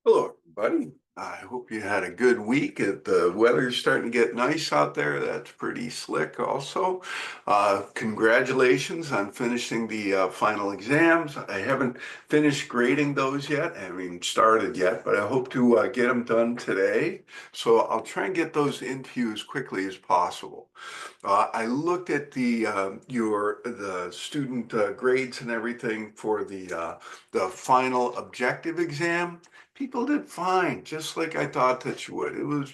Hello, everybody. I hope you had a good week. The weather's starting to get nice out there. That's pretty slick also. Congratulations on finishing the final exams. I haven't finished grading those yet. I haven't even started yet, but I hope to get them done today. So I'll try and get those into you as quickly as possible. I looked at the student grades and everything for the final objective exam. People did fine, just like I thought that you would. It was,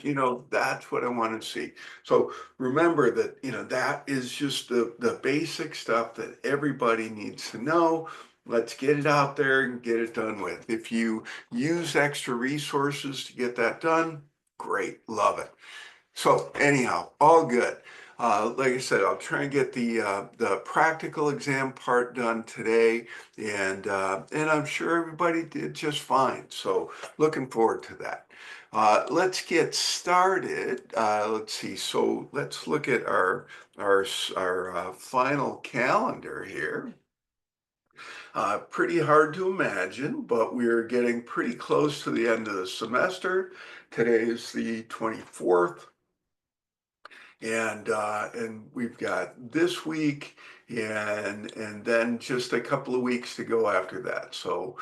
that's what I want to see. So remember that, that is just the basic stuff that everybody needs to know. Let's get it out there and get it done with. If you use extra resources to get that done, great, love it. So anyhow, all good. Like I said, I'll try and get the practical exam part done today, and I'm sure everybody did just fine. So looking forward to that. Let's get started. Let's see. So let's look at our final calendar here. Pretty hard to imagine, but we're getting pretty close to the end of the semester. Today is the 24th. And we've got this week and then just a couple of weeks to go after that. So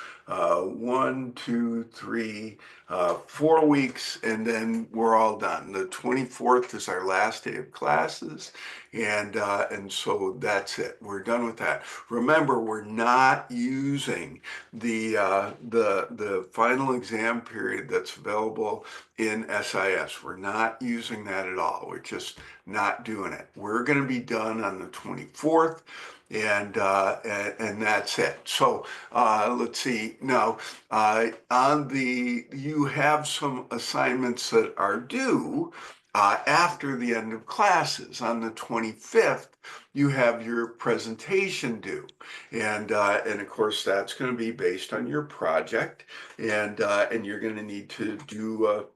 4 weeks, and then we're all done. The 24th is our last day of classes, and so that's it. We're done with that. Remember, we're not using the final exam period that's available in SIS. We're not using that at all. We're just not doing it. We're going to be done on the 24th, and that's it. So let's see. Now, you have some assignments that are due after the end of classes. On the 25th, you have your presentation due, and of course that's going to be based on your project, and you're going to need to do.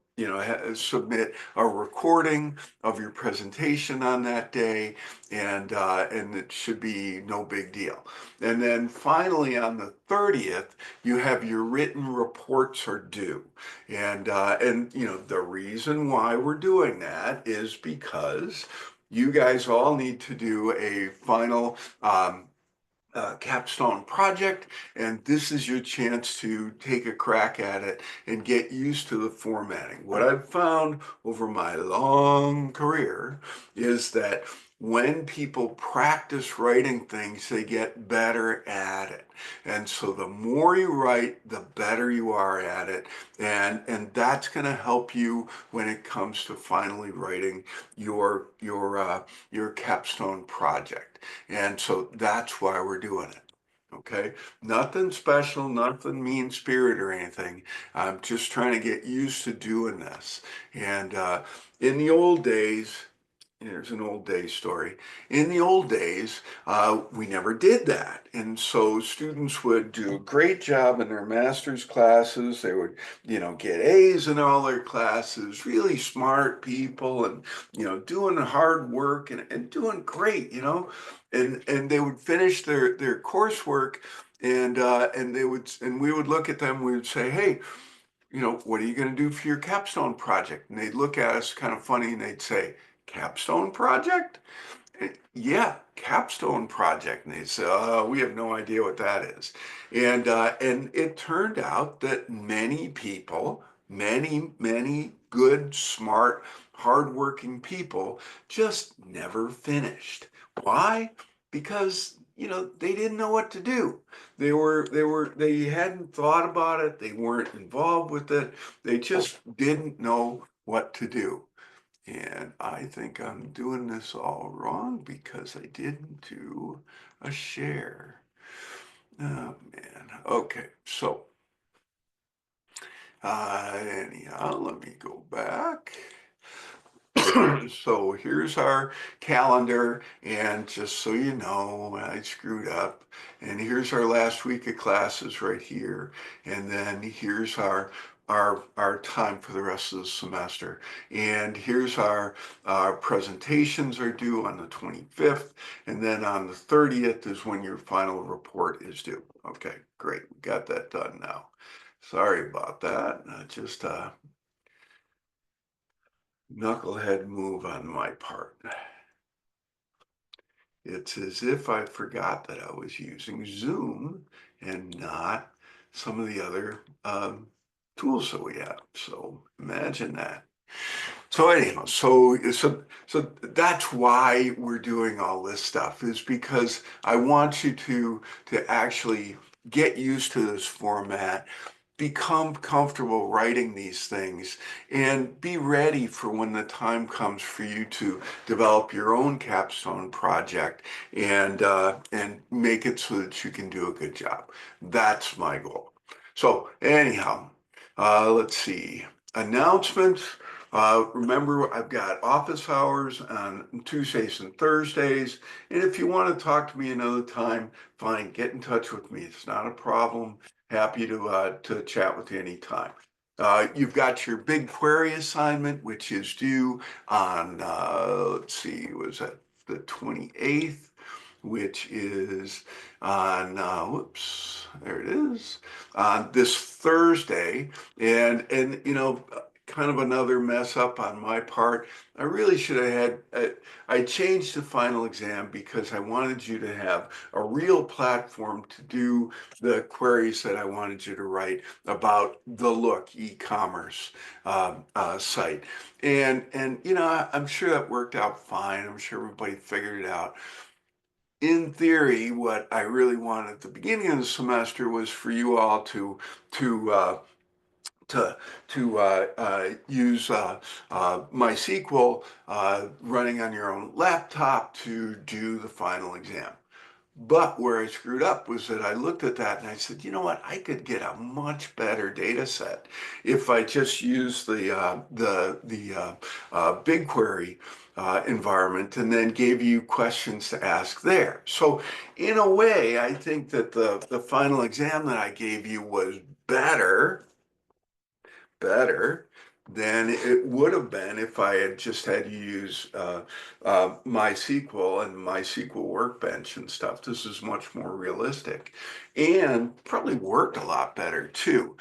Submit a recording of your presentation on that day, and it should be no big deal. And then finally, on the 30th, you have your written reports are due, and the reason why we're doing that is because you guys all need to do a final capstone project, and this is your chance to take a crack at it and get used to the formatting. What I've found over my long career is that when people practice writing things, they get better at it. And so the more you write, the better you are at it. And that's going to help you when it comes to finally writing your capstone project. And so that's why we're doing it. Okay, nothing special, nothing mean spirit or anything. I'm just trying to get used to doing this. And in the old days, here's an old day story. In the old days, we never did that. And so students would do a great job in their master's classes. They would, get A's in all their classes, really smart people and, doing hard work and doing great, and they would finish their coursework and we would look at them, we would say, hey, what are you going to do for your capstone project? And they'd look at us kind of funny and they'd say, capstone project? Yeah, capstone project. And they'd say, oh, we have no idea what that is. And it turned out that many people, many good, smart, hardworking people just never finished. Why? Because, they didn't know what to do. They hadn't thought about it. They weren't involved with it. They just didn't know what to do. And I think I'm doing this all wrong because I didn't do a share. Oh man. Okay. So, anyhow, let me go back. So here's our calendar, and just so you know, I screwed up. And here's our last week of classes right here. And then here's our time for the rest of the semester. And here's our presentations are due on the 25th, and then on the 30th is when your final report is due. Okay, great. We got that done now. Sorry about that. Just a knucklehead move on my part. It's as if I forgot that I was using Zoom and not some of the other tools that we have. So imagine that. So anyhow, so that's why we're doing all this stuff, is because I want you to actually get used to this format, become comfortable writing these things, and be ready for when the time comes for you to develop your own capstone project and make it so that you can do a good job. That's my goal. So anyhow, let's see. Announcements. Remember, I've got office hours on Tuesdays and Thursdays. And if you want to talk to me another time, fine, get in touch with me. It's not a problem. Happy to chat with you anytime. You've got your big query assignment, which is due on, let's see, was that the 28th, which is on, whoops, there it is, on this Thursday. And kind of another mess up on my part. I really should have had, I changed the final exam because I wanted you to have a real platform to do the queries that I wanted you to write about the Look e-commerce site. And I'm sure that worked out fine. I'm sure everybody figured it out. In theory, what I really wanted at the beginning of the semester was for you all to to use MySQL running on your own laptop to do the final exam. But where I screwed up was that I looked at that and I said, you know what, I could get a much better data set if I just use the BigQuery environment and then gave you questions to ask there. So in a way, I think that the final exam that I gave you was better than it would have been if I had just had to use MySQL and MySQL Workbench and stuff. This is much more realistic and probably worked a lot better too.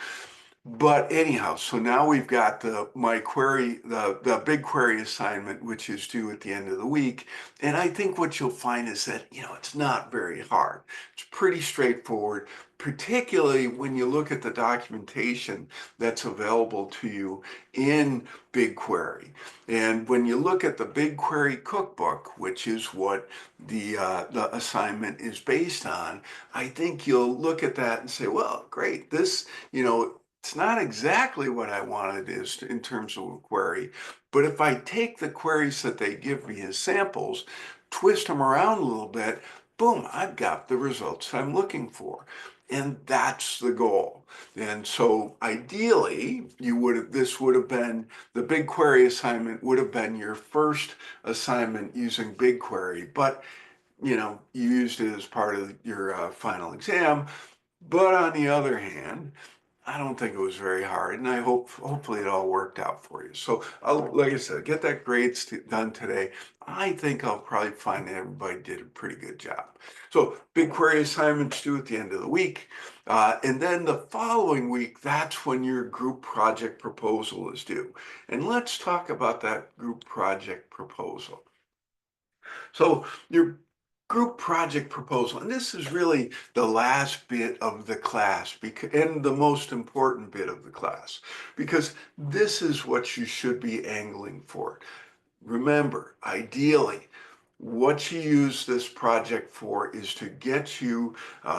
But anyhow, so now we've got my query, the big query assignment, which is due at the end of the week. And I think what you'll find is that, it's not very hard. It's pretty straightforward, particularly when you look at the documentation that's available to you in BigQuery. And when you look at the BigQuery cookbook, which is what the assignment is based on, I think you'll look at that and say, well, great, this, it's not exactly what I wanted is in terms of a query, but if I take the queries that they give me as samples, twist them around a little bit, boom, I've got the results I'm looking for. And that's the goal. And so ideally, this would have been, the BigQuery assignment would have been your first assignment using BigQuery, but you used it as part of your final exam. But on the other hand, I don't think it was very hard, and I hopefully it all worked out for you. So like I said, get that grades done today. I think I'll probably find that everybody did a pretty good job. So BigQuery assignments due at the end of the week. And then the following week, that's when your group project proposal is due. And let's talk about that group project proposal. So your group project proposal, and this is really the last bit of the class and the most important bit of the class, because this is what you should be angling for. Remember, ideally, what you use this project for is to get you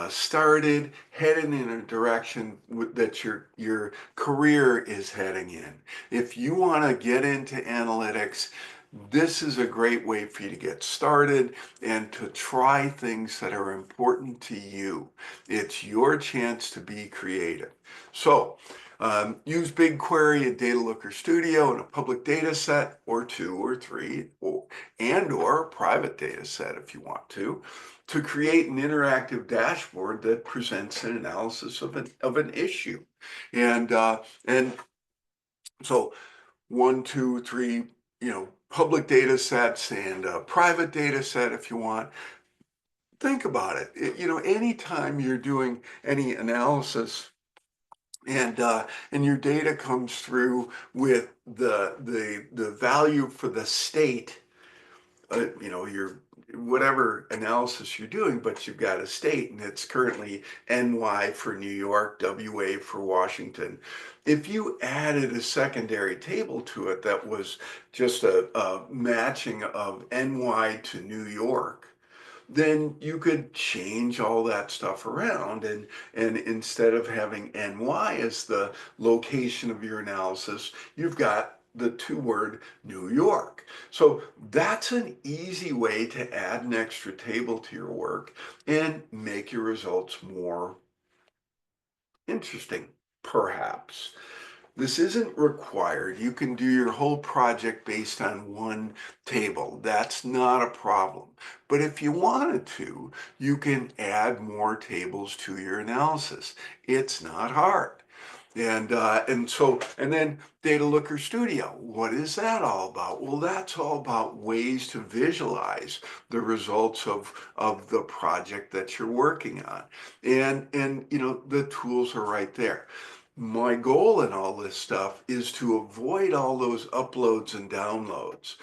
started, heading in a direction that your career is heading in. If you want to get into analytics, this is a great way for you to get started and to try things that are important to you. It's your chance to be creative. So use BigQuery and Data Looker Studio in a public data set or two or three or a private data set if you want to create an interactive dashboard that presents an analysis of an issue. And so 1, 2, 3, public data sets and a private data set if you want. Think about it. Anytime you're doing any analysis and your data comes through with the value for the state, your whatever analysis you're doing, but you've got a state and it's currently NY for New York, WA for Washington. If you added a secondary table to it that was just a matching of NY to New York, then you could change all that stuff around, and instead of having NY as the location of your analysis, you've got the two-word New York. So that's an easy way to add an extra table to your work and make your results more interesting, perhaps. This isn't required. You can do your whole project based on one table. That's not a problem. But if you wanted to, you can add more tables to your analysis. It's not hard. And then Data Looker Studio, what is that all about? Well, that's all about ways to visualize the results of the project that you're working on. And the tools are right there. My goal in all this stuff is to avoid all those uploads and downloads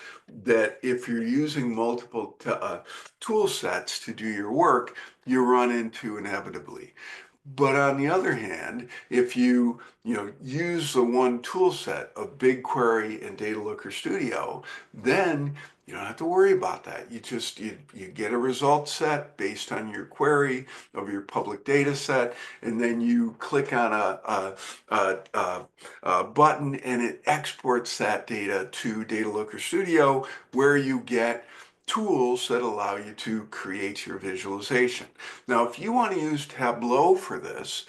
that if you're using multiple tool sets to do your work, you run into inevitably. But on the other hand, if you use the one tool set of BigQuery and Data Looker Studio, then you don't have to worry about that. You get a result set based on your query of your public data set, and then you click on a button and it exports that data to Data Looker Studio, where you get tools that allow you to create your visualization. Now, if you want to use Tableau for this,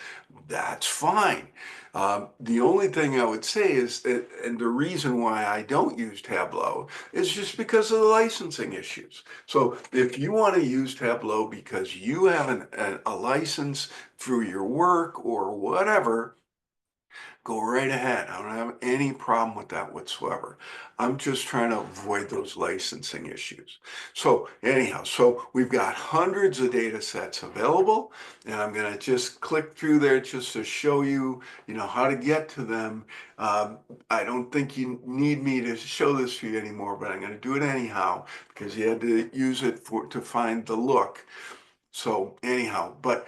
that's fine. The only thing I would say is that, and the reason why I don't use Tableau is just because of the licensing issues. So if you want to use Tableau because you have a license through your work or whatever, go right ahead. I don't have any problem with that whatsoever. I'm just trying to avoid those licensing issues. So anyhow, so we've got hundreds of data sets available, and I'm going to just click through there just to show you, how to get to them. I don't think you need me to show this to you anymore, but I'm going to do it anyhow because you had to use it to find the look. So anyhow, but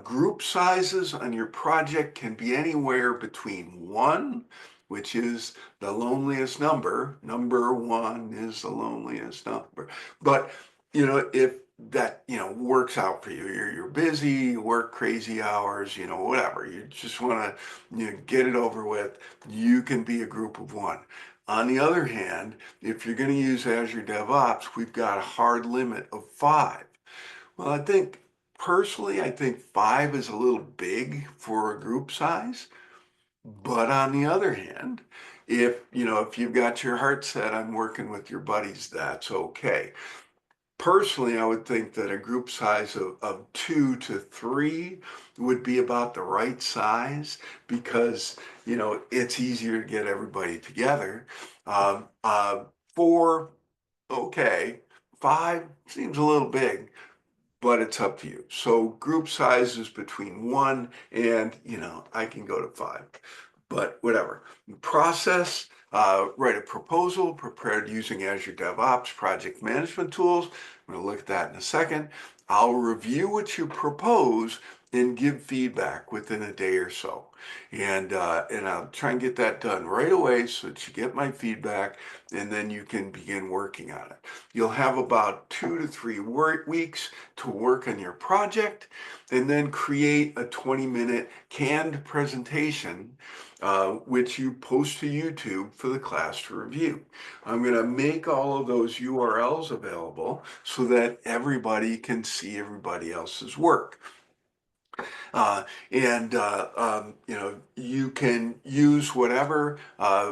group sizes on your project can be anywhere between 1, which is the loneliest number. Number 1 is the loneliest number. But if that works out for you, you're busy, you work crazy hours, whatever. You just want to get it over with. You can be a group of 1. On the other hand, if you're going to use Azure DevOps, we've got a hard limit of 5. Well, personally, I think 5 is a little big for a group size. But on the other hand, if you've got your heart set on working with your buddies, that's okay. Personally, I would think that a group size of 2 to 3 would be about the right size because, it's easier to get everybody together. 4, okay. 5 seems a little big, but it's up to you. So group sizes between 1 and, I can go to 5, but whatever. Process, write a proposal prepared using Azure DevOps project management tools. I'm going to look at that in a second. I'll review what you propose and give feedback within a day or so. And I'll try and get that done right away so that you get my feedback and then you can begin working on it. You'll have about 2 to 3 weeks to work on your project and then create a 20-minute canned presentation which you post to YouTube for the class to review. I'm going to make all of those URLs available so that everybody can see everybody else's work. You can use whatever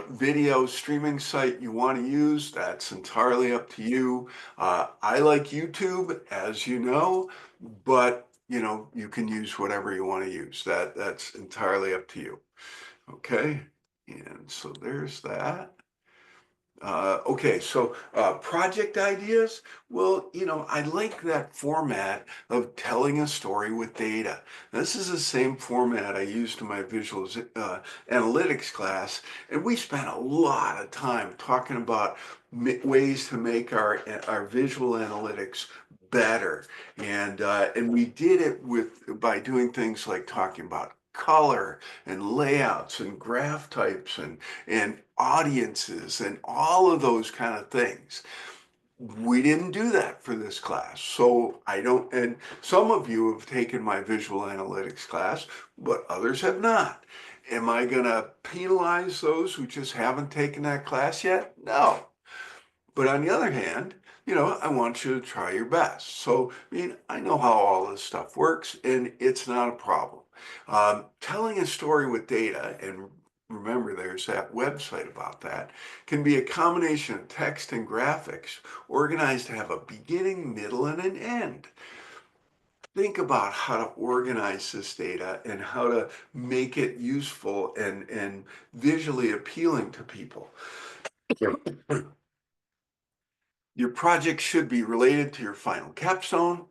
video streaming site you want to use. That's entirely up to you. I like YouTube, as you know, but you can use whatever you want to use. That's entirely up to you. Okay, and so there's that. Okay, so project ideas. Well, I like that format of telling a story with data. This is the same format I used in my visual analytics class, and we spent a lot of time talking about ways to make our visual analytics better, and we did it by doing things like talking about color and layouts and graph types and audiences and all of those kind of things. We didn't do that for this class. So I don't, and some of you have taken my visual analytics class, but others have not. Am I going to penalize those who just haven't taken that class yet? No. But on the other hand, I want you to try your best. So, I know how all this stuff works, and it's not a problem. Telling a story with data, and remember there's that website about that, can be a combination of text and graphics organized to have a beginning, middle, and an end. Think about how to organize this data and how to make it useful and visually appealing to people. Your project should be related to your final capstone.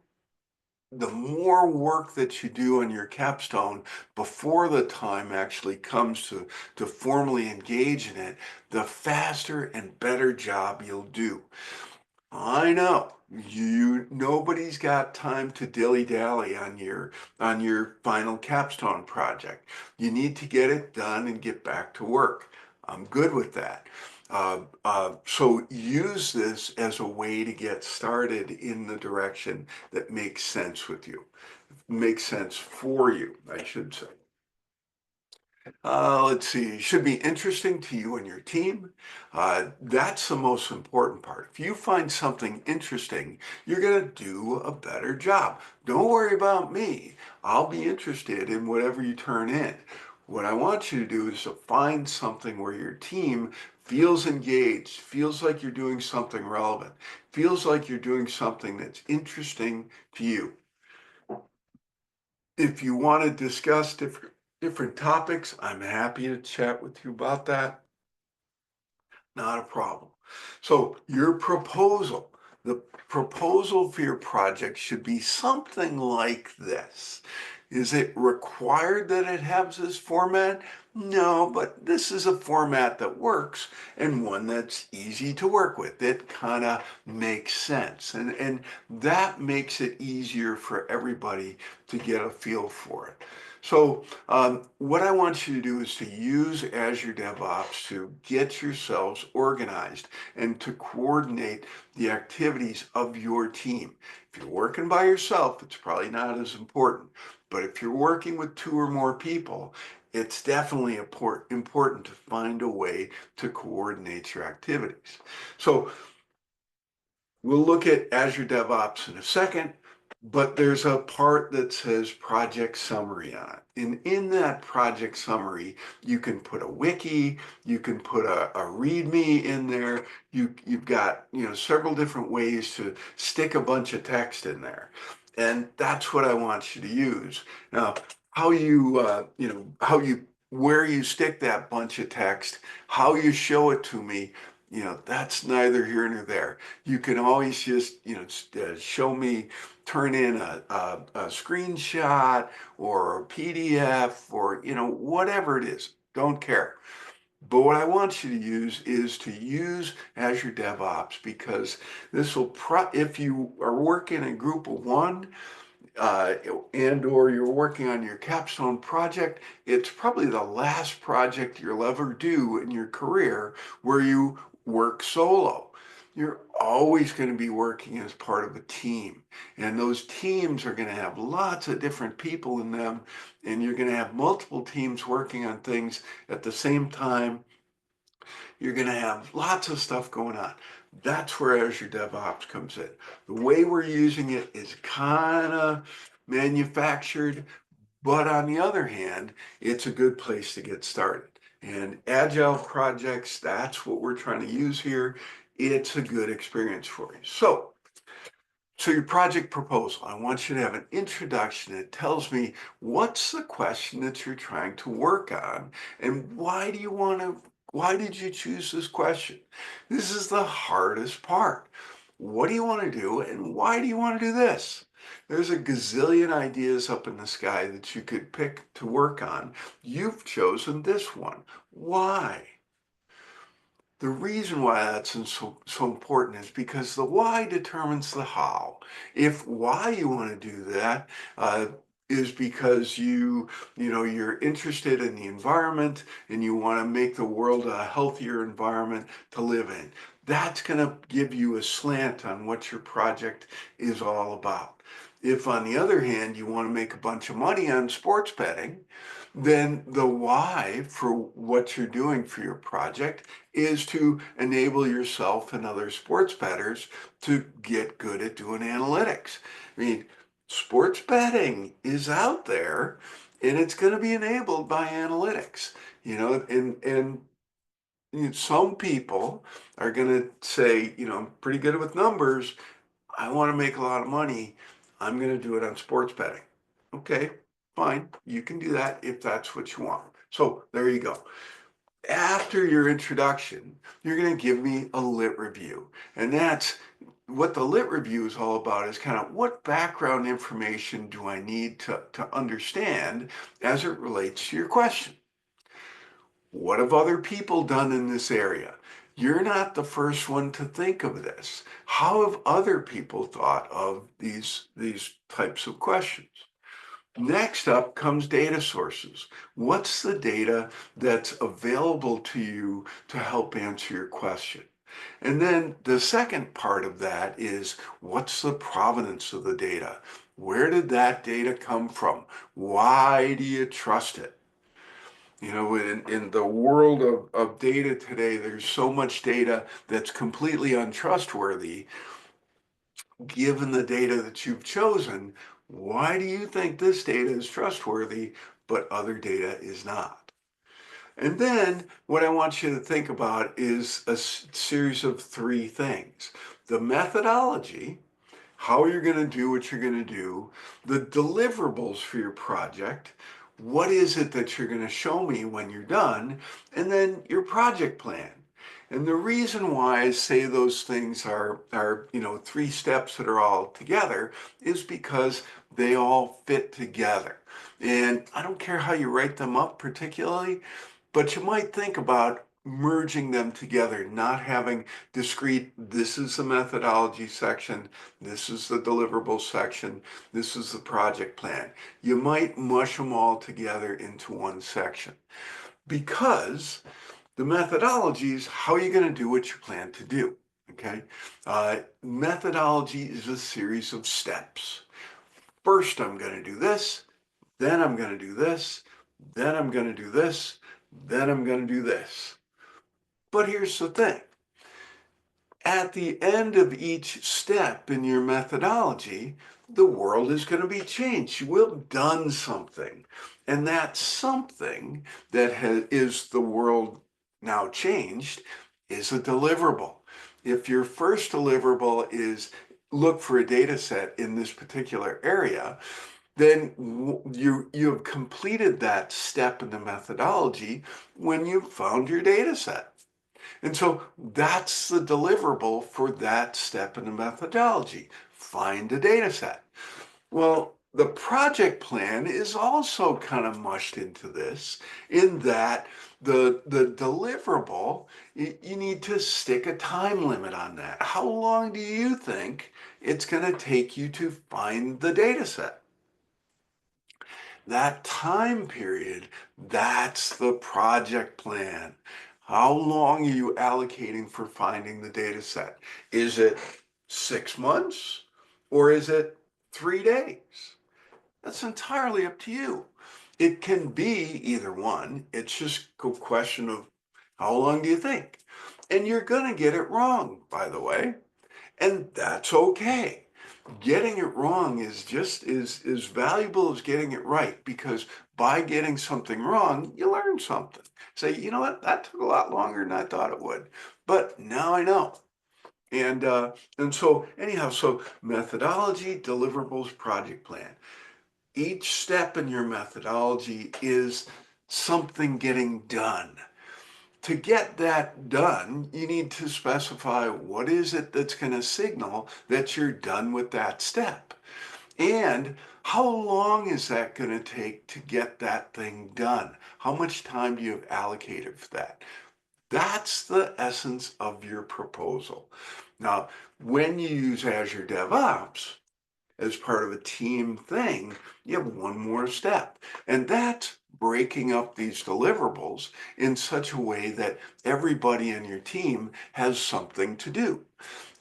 The more work that you do on your capstone before the time actually comes to formally engage in it, the faster and better job you'll do. I know nobody's got time to dilly-dally on your final capstone project. You need to get it done and get back to work. I'm good with that. So use this as a way to get started in the direction that makes sense with you, makes sense for you, I should say. Let's see, should be interesting to you and your team. That's the most important part. If you find something interesting, you're going to do a better job. Don't worry about me. I'll be interested in whatever you turn in. What I want you to do is to find something where your team feels engaged, feels like you're doing something relevant, feels like you're doing something that's interesting to you. If you want to discuss different topics, I'm happy to chat with you about that. Not a problem. So your proposal, the proposal for your project should be something like this. Is it required that it has this format? No, but this is a format that works and one that's easy to work with. It kind of makes sense. And that makes it easier for everybody to get a feel for it. So what I want you to do is to use Azure DevOps to get yourselves organized and to coordinate the activities of your team. If you're working by yourself, it's probably not as important. But if you're working with 2 or more people, it's definitely important to find a way to coordinate your activities. So we'll look at Azure DevOps in a second, but there's a part that says project summary on it. And in that project summary, you can put a wiki, you can put a README in there. You've got, several different ways to stick a bunch of text in there. And that's what I want you to use. Now, where you stick that bunch of text, how you show it to me, that's neither here nor there. You can always just, show me, turn in a screenshot or a PDF or, whatever it is. Don't care. But what I want you to use is to use Azure DevOps because if you are working in a group of one, uh, or you're working on your capstone project, it's probably the last project you'll ever do in your career where you work solo. You're always going to be working as part of a team, and those teams are going to have lots of different people in them, and you're going to have multiple teams working on things at the same time. You're going to have lots of stuff going on. That's where Azure DevOps comes in. The way we're using it is kind of manufactured, but on the other hand, it's a good place to get started. And agile projects, that's what we're trying to use here. It's a good experience for you. So your project proposal, I want you to have an introduction that tells me what's the question that you're trying to work on and why do you want to Why did you choose this question? This is the hardest part. What do you want to do and why do you want to do this? There's a gazillion ideas up in the sky that you could pick to work on. You've chosen this one. Why? The reason why that's so important is because the why determines the how. If why you want to do that is because you're interested in the environment and you want to make the world a healthier environment to live in, that's going to give you a slant on what your project is all about. If, on the other hand, you want to make a bunch of money on sports betting, then the why for what you're doing for your project is to enable yourself and other sports bettors to get good at doing analytics. I mean, sports betting is out there and it's going to be enabled by analytics, and some people are going to say, I'm pretty good with numbers. I want to make a lot of money. I'm going to do it on sports betting. Okay, fine. You can do that if that's what you want. So there you go. After your introduction, you're going to give me a lit review. And that's what the lit review is all about, is kind of what background information do I need to understand as it relates to your question. What have other people done in this area? You're not the first one to think of this. How have other people thought of these types of questions? Next up comes data sources. What's the data that's available to you to help answer your question? And then the second part of that is, what's the provenance of the data? Where did that data come from? Why do you trust it? In the world of data today, there's so much data that's completely untrustworthy. Given the data that you've chosen, why do you think this data is trustworthy, but other data is not? And then what I want you to think about is a series of three things: the methodology, how you're going to do what you're going to do, the deliverables for your project, what is it that you're going to show me when you're done, and then your project plan. And the reason why I say those things are three steps that are all together is because they all fit together. And I don't care how you write them up particularly, but you might think about merging them together, not having discrete, this is the methodology section, this is the deliverable section, this is the project plan. You might mush them all together into one section, because the methodology is how you're going to do what you plan to do. Okay? Methodology is a series of steps. First, I'm going to do this, then I'm going to do this, then I'm going to do this, then I'm going to do this. But here's the thing. At the end of each step in your methodology, the world is going to be changed. You will have done something. And that something that is the world now changed is a deliverable. If your first deliverable is look for a data set in this particular area, then you have completed that step in the methodology when you found your data set. And so that's the deliverable for that step in the methodology. Find a data set. Well, the project plan is also kind of mushed into this, in that the deliverable, you need to stick a time limit on that. How long do you think it's going to take you to find the data set? That time period, that's the project plan. How long are you allocating for finding the data set? Is it 6 months or is it 3 days? That's entirely up to you. It can be either one. It's just a question of how long do you think? And you're going to get it wrong, by the way, and that's okay. Getting it wrong is just as valuable as getting it right, because by getting something wrong, you learn something. Say, you know what, that took a lot longer than I thought it would, but now I know. And so anyhow, so methodology, deliverables, project plan. Each step in your methodology is something getting done. To get that done, you need to specify what is it that's going to signal that you're done with that step. And how long is that going to take to get that thing done? How much time do you have allocated for that? That's the essence of your proposal. Now, when you use Azure DevOps as part of a team thing, you have one more step, and that's breaking up these deliverables in such a way that everybody in your team has something to do.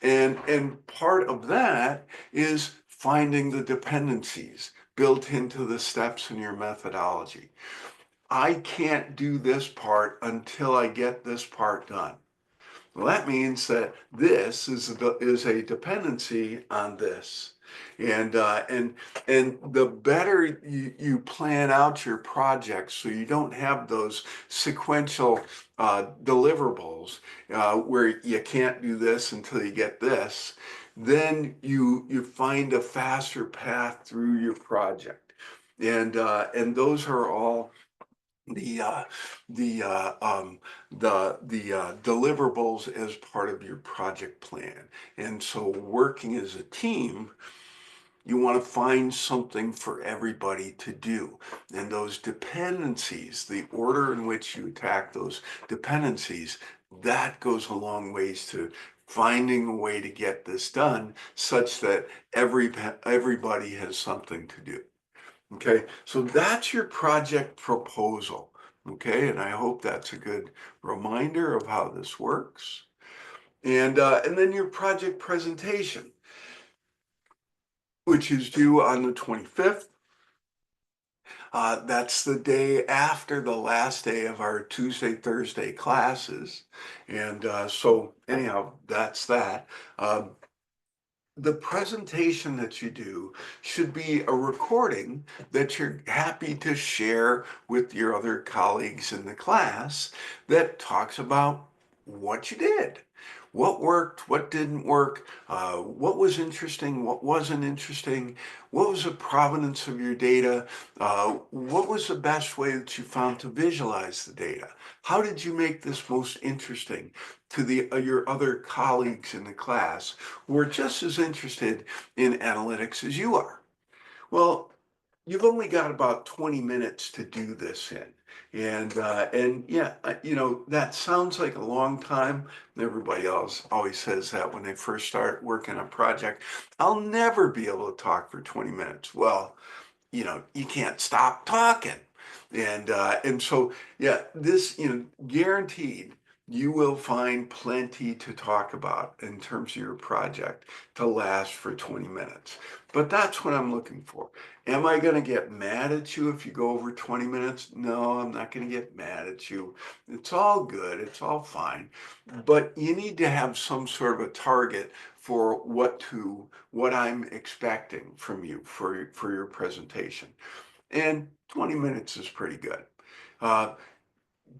And part of that is finding the dependencies built into the steps in your methodology. I can't do this part until I get this part done. Well, that means that this is a dependency on this. And the better you plan out your project so you don't have those sequential deliverables where you can't do this until you get this, then you find a faster path through your project. And those are all the uh, the deliverables as part of your project plan. And so working as a team, you want to find something for everybody to do. And those dependencies, the order in which you attack those dependencies, that goes a long ways to finding a way to get this done such that everybody has something to do. Okay, so that's your project proposal. Okay, and I hope that's a good reminder of how this works. And then your project presentation, which is due on the 25th. That's the day after the last day of our Tuesday, Thursday classes. And so anyhow, that's that. The presentation that you do should be a recording that you're happy to share with your other colleagues in the class that talks about what you did, what worked, what didn't work, what was interesting, what wasn't interesting, what was the provenance of your data, what was the best way that you found to visualize the data, how did you make this most interesting to your other colleagues in the class who are just as interested in analytics as you are. Well, you've only got about 20 minutes to do this in. And yeah, that sounds like a long time. Everybody else always says that when they first start working on a project. I'll never be able to talk for 20 minutes. Well, you can't stop talking. And so, yeah, this, guaranteed you will find plenty to talk about in terms of your project to last for 20 minutes. But that's what I'm looking for. Am I going to get mad at you if you go over 20 minutes? No, I'm not going to get mad at you. It's all good. It's all fine. But you need to have some sort of a target for what I'm expecting from you for your presentation. And 20 minutes is pretty good. Uh,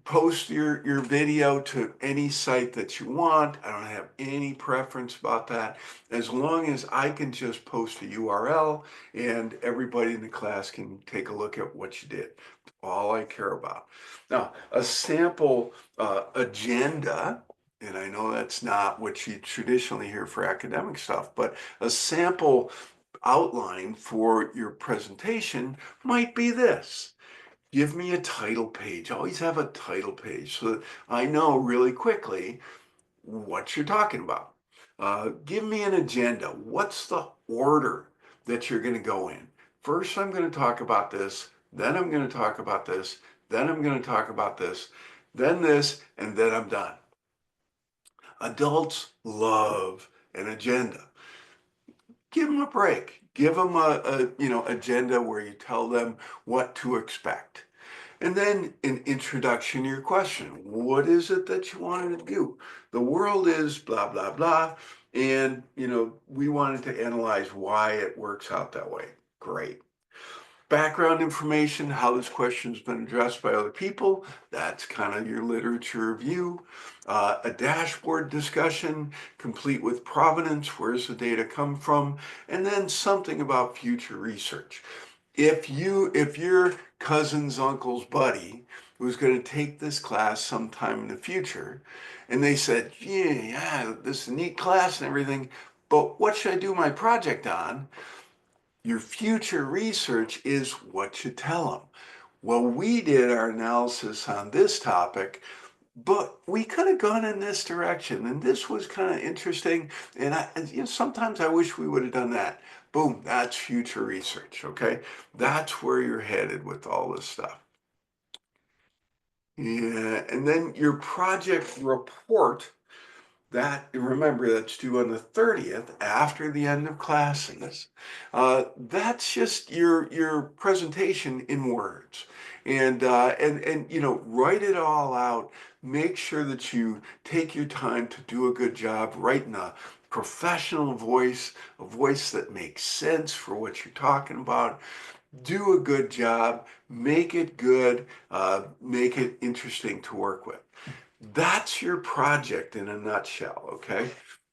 Post your video to any site that you want. I don't have any preference about that. As long as I can just post a URL and everybody in the class can take a look at what you did. All I care about. Now, a sample agenda, and I know that's not what you traditionally hear for academic stuff, but a sample outline for your presentation might be this. Give me a title page. Always have a title page so that I know really quickly what you're talking about. Give me an agenda. What's the order that you're going to go in? First, I'm going to talk about this. Then I'm going to talk about this. Then I'm going to talk about this. Then this, and then I'm done. Adults love an agenda. Give them a break. Give them a agenda where you tell them what to expect. And then an introduction to your question. What is it that you wanted to do? The world is blah, blah, blah. And, we wanted to analyze why it works out that way. Great. Background information, how this question's been addressed by other people. That's kind of your literature review. A dashboard discussion, complete with provenance, where's the data come from, and then something about future research. If your cousin's uncle's buddy was going to take this class sometime in the future. And they said, yeah, this is a neat class and everything, but what should I do my project on? Your future research is what you tell them. Well, we did our analysis on this topic, but we could have gone in this direction, and this was kind of interesting. And sometimes I wish we would have done that. Boom, that's future research. Okay, that's where you're headed with all this stuff. Yeah, and then your project report. That, remember, that's due on the 30th after the end of classes. That's just your presentation in words. And write it all out. Make sure that you take your time to do a good job writing a professional voice, a voice that makes sense for what you're talking about. Do a good job, make it good, make it interesting to work with. That's your project in a nutshell, okay?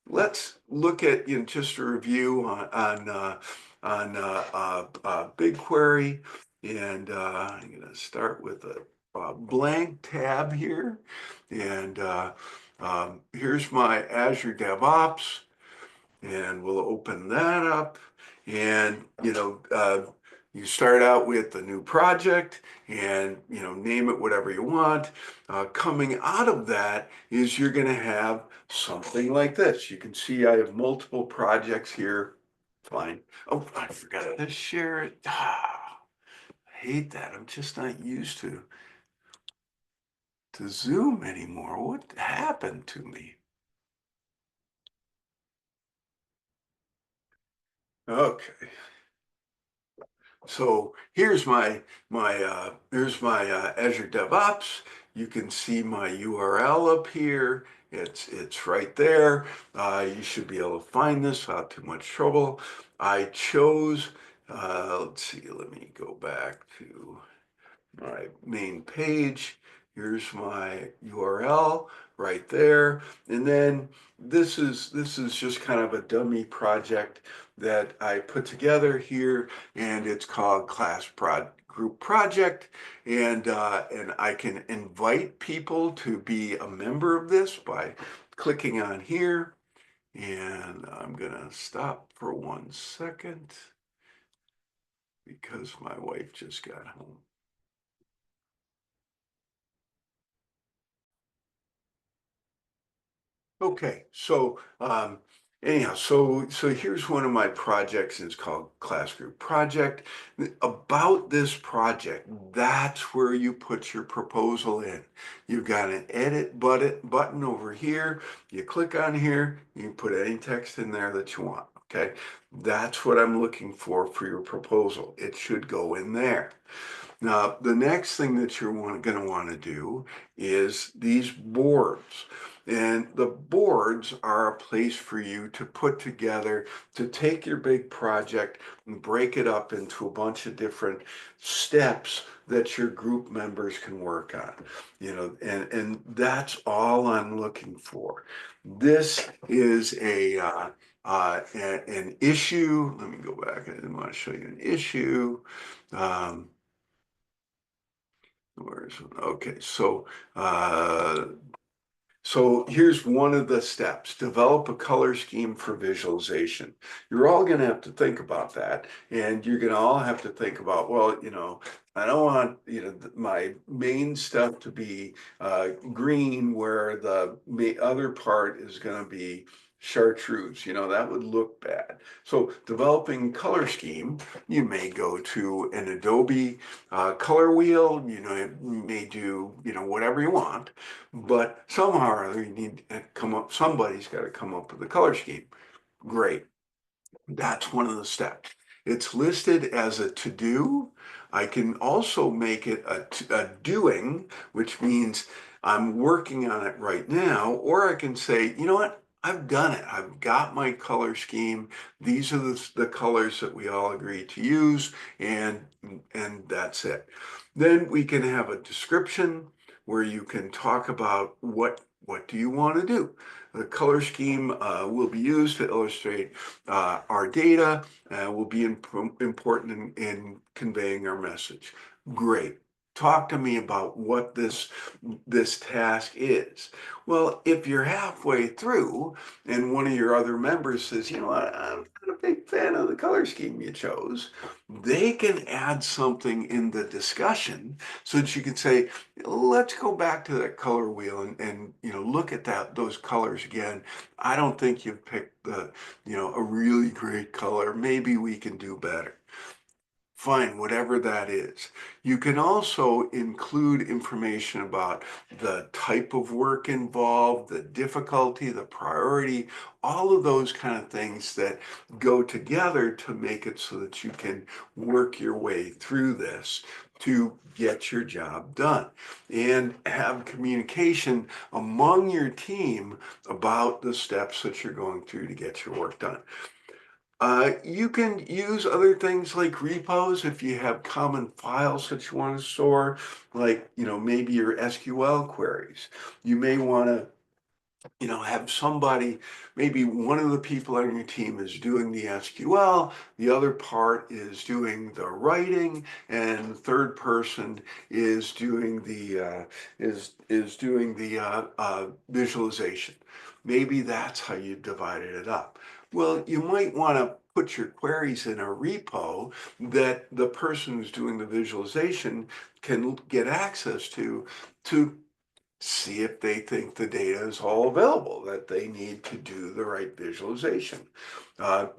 Let's look at, just a review on BigQuery, and I'm going to start with a blank tab here, and here's my Azure DevOps, and we'll open that up, and you start out with a new project and name it whatever you want. Coming out of that is you're going to have something like this. You can see I have multiple projects here. Fine. Oh, I forgot to share it. I hate that. I'm just not used to Zoom anymore. What happened to me? Okay. So here's my Azure DevOps. You can see my URL up here. It's right there. You should be able to find this without too much trouble. I chose. Let's see. Let me go back to my main page. Here's my URL right there. And then this is just kind of a dummy project that I put together here, and it's called Group Project. And I can invite people to be a member of this by clicking on here. And I'm gonna stop for 1 second because my wife just got home. Okay, so anyhow, so here's one of my projects. It's called Class Group Project. About this project, that's where you put your proposal in. You've got an edit button over here. You click on here, you can put any text in there that you want. Okay, that's what I'm looking for your proposal. It should go in there. Now, the next thing that you're going to want to do is these boards. And the boards are a place for you to put together, to take your big project and break it up into a bunch of different steps that your group members can work on. And that's all I'm looking for. This is an issue. Let me go back. I want to show you an issue. Um, Okay, so here's one of the steps. Develop a color scheme for visualization. You're all going to have to think about that, and you're going to all have to think about, well, I don't want my main stuff to be green, where the other part is going to be chartreuse. That would look bad. So developing color scheme, you may go to an Adobe color wheel. You may do whatever you want, but somehow or other you need to come up. Somebody's got to come up with a color scheme. Great. That's one of the steps. It's listed as a to-do. I can also make it a doing, which means I'm working on it right now, or I can say, you know what? I've done it. I've got my color scheme. These are the colors that we all agree to use, and that's it. Then we can have a description where you can talk about what do you want to do. The color scheme will be used to illustrate our data, will be important in conveying our message. Great. talk to me about what this task is. Well, if you're halfway through and one of your other members says, you know what, I'm not a big fan of the color scheme you chose, they can add something in the discussion so that you can say, let's go back to that color wheel and look at those colors again. I don't think you've picked a really great color. Maybe we can do better. Fine, whatever that is. You can also include information about the type of work involved, the difficulty, the priority, all of those kind of things that go together to make it so that you can work your way through this to get your job done and have communication among your team about the steps that you're going through to get your work done. You can use other things like repos if you have common files that you want to store, like, maybe your SQL queries. You may want to have somebody, maybe one of the people on your team is doing the SQL, the other part is doing the writing, and the third person is doing the visualization. Maybe that's how you divided it up. Well, you might want to put your queries in a repo that the person who's doing the visualization can get access to see if they think the data is all available, that they need to do the right visualization.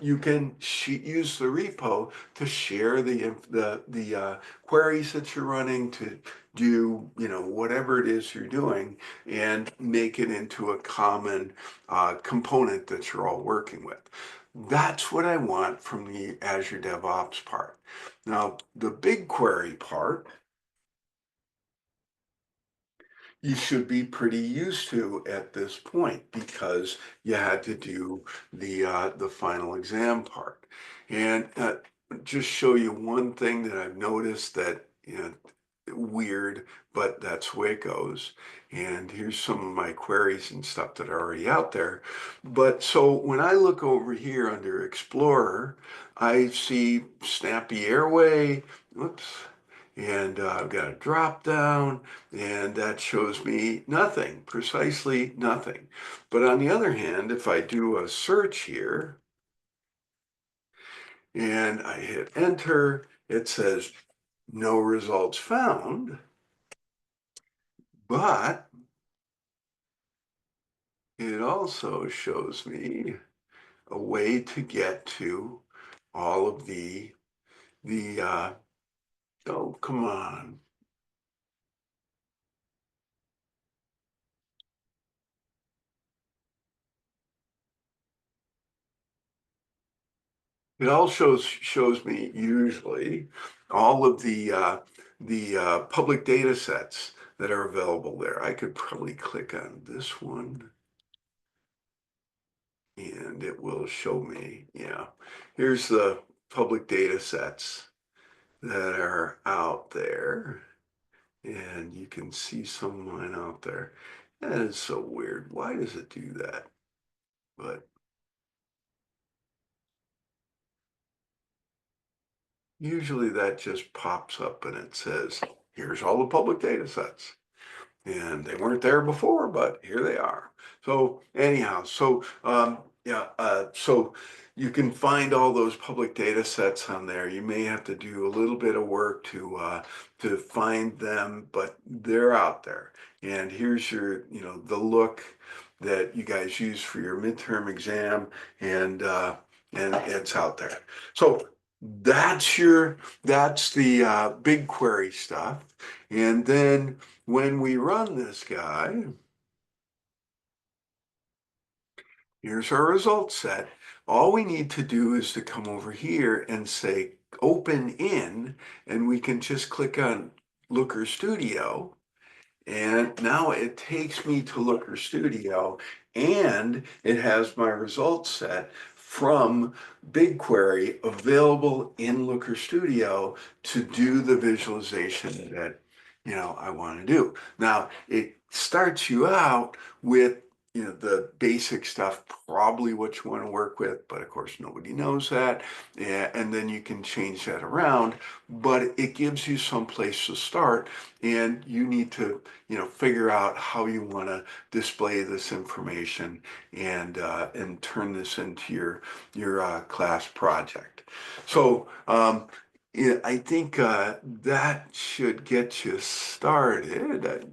You can use the repo to share the queries that you're running to do whatever it is you're doing and make it into a common component that you're all working with. That's what I want from the Azure DevOps part. Now, the BigQuery part you should be pretty used to at this point because you had to do the final exam part. And just show you one thing that I've noticed that weird, but that's the way it goes. And here's some of my queries and stuff that are already out there. But so when I look over here under Explorer, I see Snappy Airway. Whoops. And I've got a drop down, and that shows me nothing, precisely nothing. But on the other hand, if I do a search here and I hit enter, it says no results found, but it also shows me a way to get to all of the oh, come on. It also shows me usually all of the public data sets that are available there. I could probably click on this one and it will show me, yeah, here's the public data sets that are out there. And you can see some of mine out there. That is so weird. Why does it do that? But usually that just pops up and it says, here's all the public data sets. And they weren't there before, but here they are. So anyhow, so you can find all those public data sets on there. You may have to do a little bit of work to find them, but they're out there. And here's your, the look that you guys use for your midterm exam, and it's out there. So that's the BigQuery stuff. And then when we run this guy, here's our result set. All we need to do is to come over here and say open in, and we can just click on Looker Studio. And now it takes me to Looker Studio and it has my results set from BigQuery available in Looker Studio to do the visualization that I want to do. Now it starts you out with the basic stuff, probably what you want to work with, but of course nobody knows that. And then you can change that around, but it gives you some place to start, and you need to, figure out how you want to display this information and turn this into your class project. So yeah, I think that should get you started.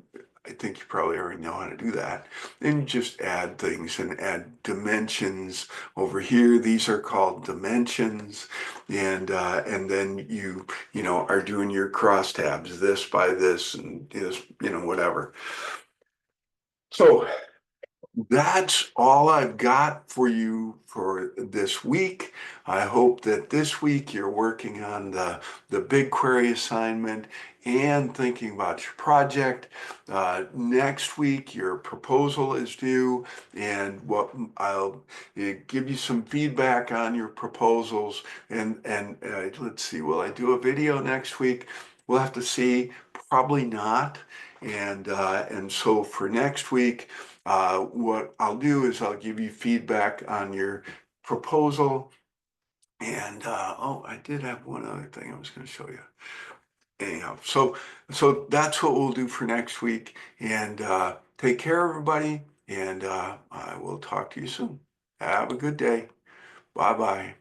I think you probably already know how to do that. Then you just add things and add dimensions over here. These are called dimensions, and then you are doing your crosstabs, this by this and this, whatever. So that's all I've got for you for this week. I hope that this week you're working on the BigQuery assignment and thinking about your project. Next week, your proposal is due, and I'll give you some feedback on your proposals. And let's see, will I do a video next week? We'll have to see. Probably not. And so for next week, what I'll do is I'll give you feedback on your proposal. And oh, I did have one other thing I was going to show you. Anyhow, so that's what we'll do for next week. And take care, everybody. And I will talk to you soon. Have a good day. Bye bye.